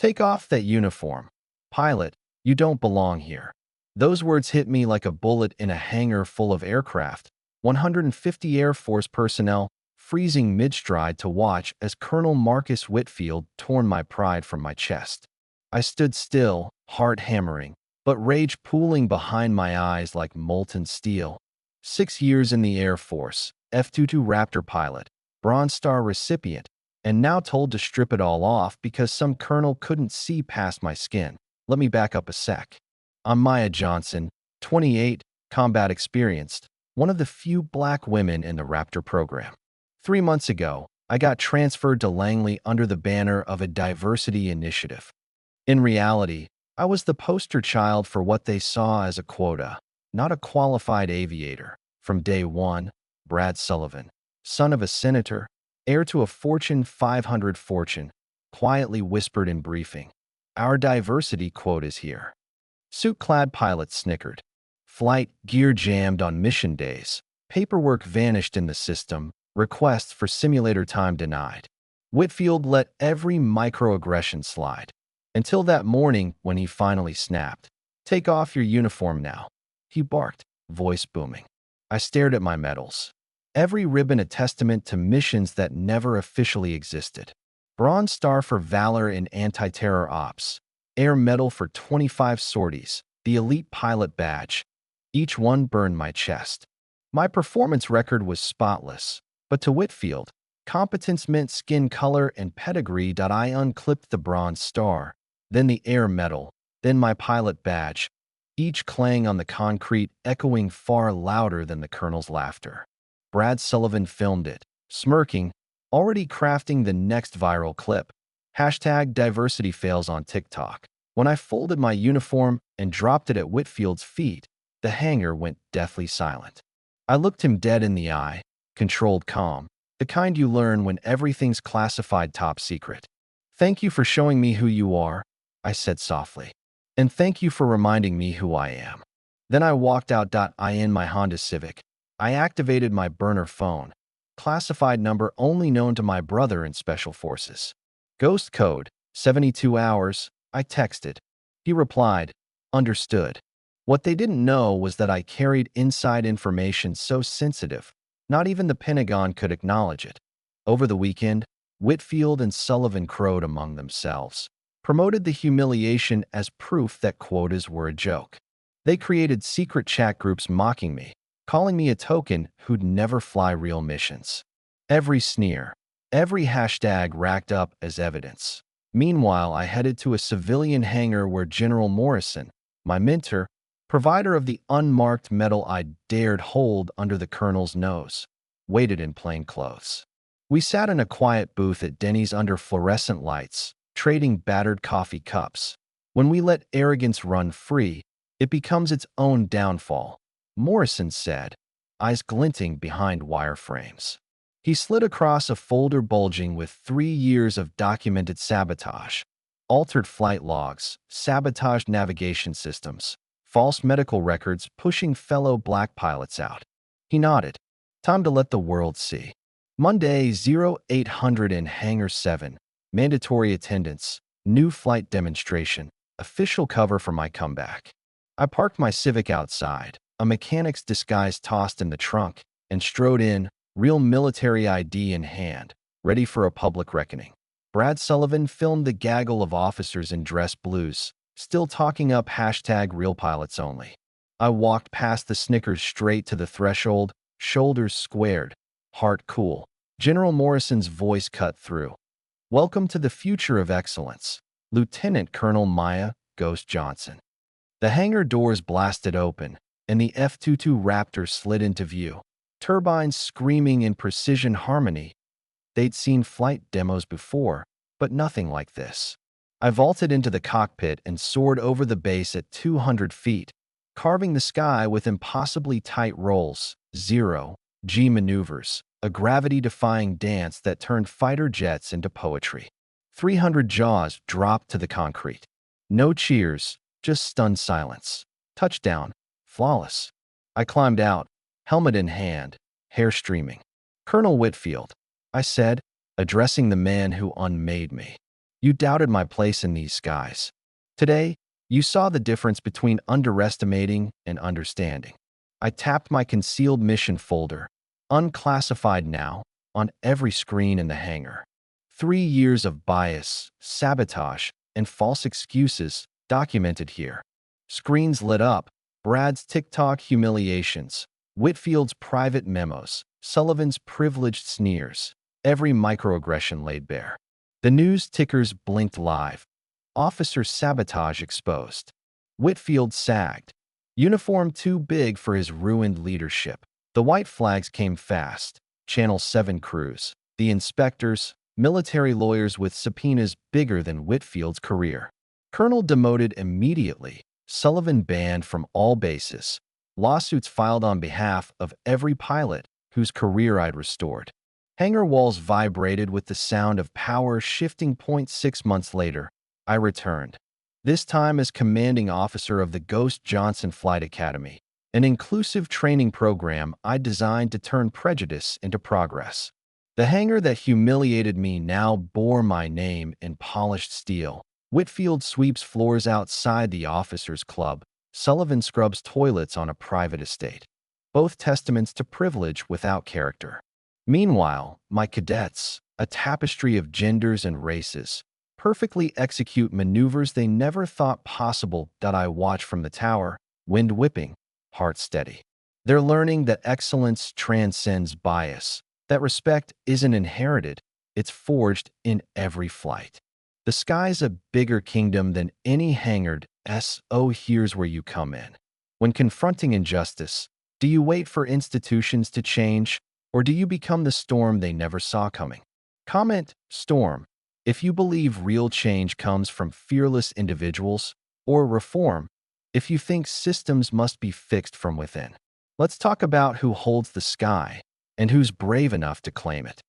Take off that uniform. Pilot, you don't belong here. Those words hit me like a bullet in a hangar full of aircraft, 150 Air Force personnel, freezing mid-stride to watch as Colonel Marcus Whitfield torn my pride from my chest. I stood still, heart hammering, but rage pooling behind my eyes like molten steel. 6 years in the Air Force, F-22 Raptor pilot, Bronze Star recipient, and now told to strip it all off because some colonel couldn't see past my skin. Let me back up a sec. I'm Maya Johnson, 28, combat experienced, one of the few black women in the Raptor program. 3 months ago, I got transferred to Langley under the banner of a diversity initiative. In reality, I was the poster child for what they saw as a quota, not a qualified aviator. From day one, Brad Sullivan, son of a senator, heir to a Fortune 500 fortune, quietly whispered in briefing, "Our diversity quote is here." Suit-clad pilots snickered. Flight gear jammed on mission days. Paperwork vanished in the system. Requests for simulator time denied. Whitfield let every microaggression slide. Until that morning when he finally snapped. "Take off your uniform now," he barked, voice booming. I stared at my medals. Every ribbon a testament to missions that never officially existed. Bronze Star for Valor in Anti-Terror Ops. Air Medal for 25 sorties. The Elite Pilot Badge. Each one burned my chest. My performance record was spotless. But to Whitfield, competence meant skin color and pedigree. I unclipped the Bronze Star, then the Air Medal, then my pilot badge, each clang on the concrete echoing far louder than the colonel's laughter. Brad Sullivan filmed it, smirking, already crafting the next viral clip. Hashtag diversity fails on TikTok. When I folded my uniform and dropped it at Whitfield's feet, the hangar went deathly silent. I looked him dead in the eye, controlled calm, the kind you learn when everything's classified top secret. "Thank you for showing me who you are," I said softly. "And thank you for reminding me who I am." Then I walked out. In my Honda Civic, I activated my burner phone, classified number only known to my brother in Special Forces. "Ghost code, 72 hours, I texted. He replied, "Understood." What they didn't know was that I carried inside information so sensitive, not even the Pentagon could acknowledge it. Over the weekend, Whitfield and Sullivan crowed among themselves, promoted the humiliation as proof that quotas were a joke. They created secret chat groups mocking me, calling me a token who'd never fly real missions. Every sneer, every hashtag racked up as evidence. Meanwhile, I headed to a civilian hangar where General Morrison, my mentor, provider of the unmarked medal I dared hold under the colonel's nose, waited in plain clothes. We sat in a quiet booth at Denny's under fluorescent lights, trading battered coffee cups. When we let arrogance run free, it becomes its own downfall, Morrison said, eyes glinting behind wireframes. He slid across a folder bulging with 3 years of documented sabotage, altered flight logs, sabotaged navigation systems, false medical records pushing fellow black pilots out. He nodded. "Time to let the world see." Monday, 0800 in Hangar 7. Mandatory attendance. New flight demonstration. Official cover for my comeback. I parked my Civic outside, a mechanic's disguise tossed in the trunk, and strode in, real military ID in hand, ready for a public reckoning. Brad Sullivan filmed the gaggle of officers in dress blues, still talking up hashtag real pilots only. I walked past the Snickers straight to the threshold, shoulders squared, heart cool. General Morrison's voice cut through. "Welcome to the future of excellence, Lieutenant Colonel Maya Ghost Johnson." The hangar doors blasted open, and the F-22 Raptor slid into view, turbines screaming in precision harmony. They'd seen flight demos before, but nothing like this. I vaulted into the cockpit and soared over the base at 200 feet, carving the sky with impossibly tight rolls, zero-G maneuvers, a gravity-defying dance that turned fighter jets into poetry. 300 jaws dropped to the concrete. No cheers, just stunned silence. Touchdown, flawless. I climbed out, helmet in hand, hair streaming. "Colonel Whitfield," I said, addressing the man who unmade me. You doubted my place in these skies. Today, you saw the difference between underestimating and understanding. I tapped my concealed mission folder, unclassified now, on every screen in the hangar. 3 years of bias, sabotage, and false excuses documented here. Screens lit up, Brad's TikTok humiliations, Whitfield's private memos, Sullivan's privileged sneers, every microaggression laid bare. The news tickers blinked live. Officer sabotage exposed. Whitfield sagged. Uniform too big for his ruined leadership. The white flags came fast. Channel 7 crews, the inspectors, military lawyers with subpoenas bigger than Whitfield's career. Colonel demoted immediately. Sullivan banned from all bases. Lawsuits filed on behalf of every pilot whose career I'd restored. Hangar walls vibrated with the sound of power shifting. 6 months later, I returned. This time as commanding officer of the Ghost Johnson Flight Academy, an inclusive training program I designed to turn prejudice into progress. The hangar that humiliated me now bore my name in polished steel. Whitfield sweeps floors outside the officers' club. Sullivan scrubs toilets on a private estate. Both testaments to privilege without character. Meanwhile, my cadets, a tapestry of genders and races, perfectly execute maneuvers they never thought possible. I watch from the tower, wind whipping, heart steady. They're learning that excellence transcends bias, that respect isn't inherited, it's forged in every flight. The sky's a bigger kingdom than any hangared SO. Here's where you come in. When confronting injustice, do you wait for institutions to change, or do you become the storm they never saw coming? Comment, storm, if you believe real change comes from fearless individuals, or reform, if you think systems must be fixed from within. Let's talk about who holds the sky and who's brave enough to claim it.